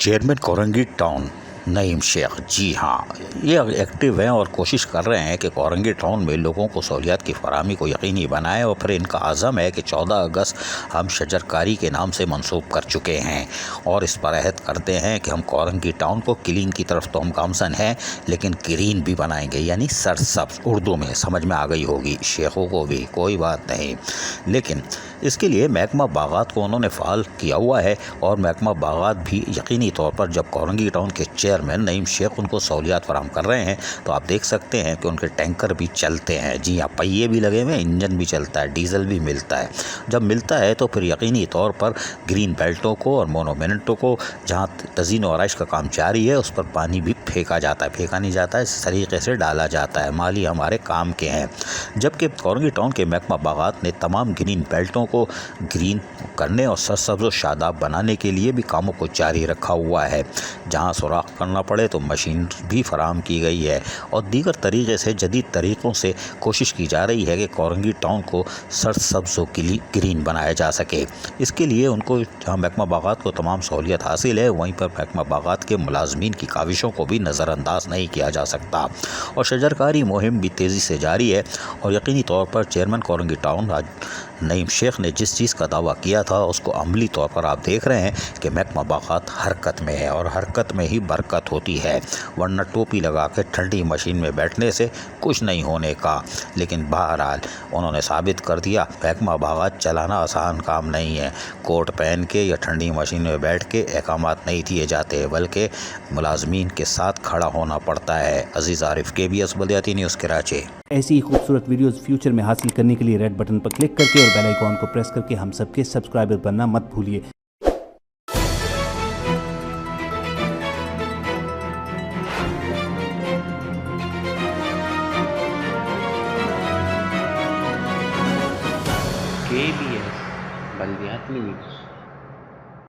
Chairman Korangi town Naeem Sheikh, जी हाँ, ये active हैं और कोशिश कर रहे हैं कि कोरंगी टाउन में लोगों को सहूलियात की फराहमी को यकीनी बनाएं। और फिर इनका आज़म है कि 14 अगस्त हम शजरकारी के नाम से मंसूब कर चुके हैं और इस पर अहद करते हैं कि हम कोरंगी टाउन को क्लीन की तरफ तो हम गामसन हैं, लेकिन ग्रीन भी बनाएंगे, यानी सरसब्ज। उर्दू में समझ में आ गई होगी शेखों को भी, कोई बात नहीं। लेकिन इसके लिए महकमा बागात को उन्होंने फ़ाल किया हुआ है और महकमा बागात भी यकीनी तौर पर जब कोरंगी टाउन के चेयरमैन नईम शेख उनको सहूलियात फराहम कर रहे हैं तो आप देख सकते हैं कि उनके टैंकर भी चलते हैं। जी हाँ, पहिए भी लगे हुए हैं, इंजन भी चलता है, डीजल भी मिलता है। जब मिलता है तो फिर यकीनी तौर पर ग्रीन बेल्टों को और मोनोमिनेंटों को जहाँ तज़ीन और आराइश का काम जारी है उस पर पानी भी फेंका जाता है, फेंका नहीं जाता है, इस तरीके से डाला जाता है। माली हमारे काम के हैं। जबकि कोरंगी टाउन के महकमा बागात ने तमाम ग्रीन बेल्टों को ग्रीन करने और सरसब्ज और शादाब बनाने के लिए भी कामों को जारी रखा हुआ है। जहां सुराख करना पड़े तो मशीन भी फराहम की गई है और दीगर तरीके से जदीद तरीक़ों से कोशिश की जा रही है कि कोरंगी टाउन को सरसब्ज के लिए ग्रीन बनाया जा सके। इसके लिए उनको जहाँ महकमा बागात को तमाम सहूलियत हासिल है, वहीं पर महकमा बागात के मुलाजमीन की काविशों को भी नज़रअंदाज नहीं किया जा सकता। और शजरकारी मुहिम भी तेज़ी से जारी है और यकीनी तौर पर चेयरमैन कोरंगी टाउन नईम शेख ने जिस चीज़ का दावा किया था उसको अमली तौर पर आप देख रहे हैं कि महकमा बागात हरकत में है और हरकत में ही बरकत होती है। वरना टोपी लगा के ठंडी मशीन में बैठने से कुछ नहीं होने का। लेकिन बहरहाल उन्होंने साबित कर दिया महकमा बागात चलाना आसान काम नहीं है। कोट पहन के या ठंडी मशीन में बैठ के अहकामात नहीं दिए जाते, बल्कि मुलाजमीन के साथ खड़ा होना पड़ता है। अजीज़ आरिफ, KBS बल्दियाती न्यूज़ कराची। ऐसी ही खूबसूरत वीडियोस फ्यूचर में हासिल करने के लिए रेड बटन पर क्लिक करके और बेल आइकॉन को प्रेस करके हम सबके सब्सक्राइबर बनना मत भूलिए। KBS बल्दियाती न्यूज़।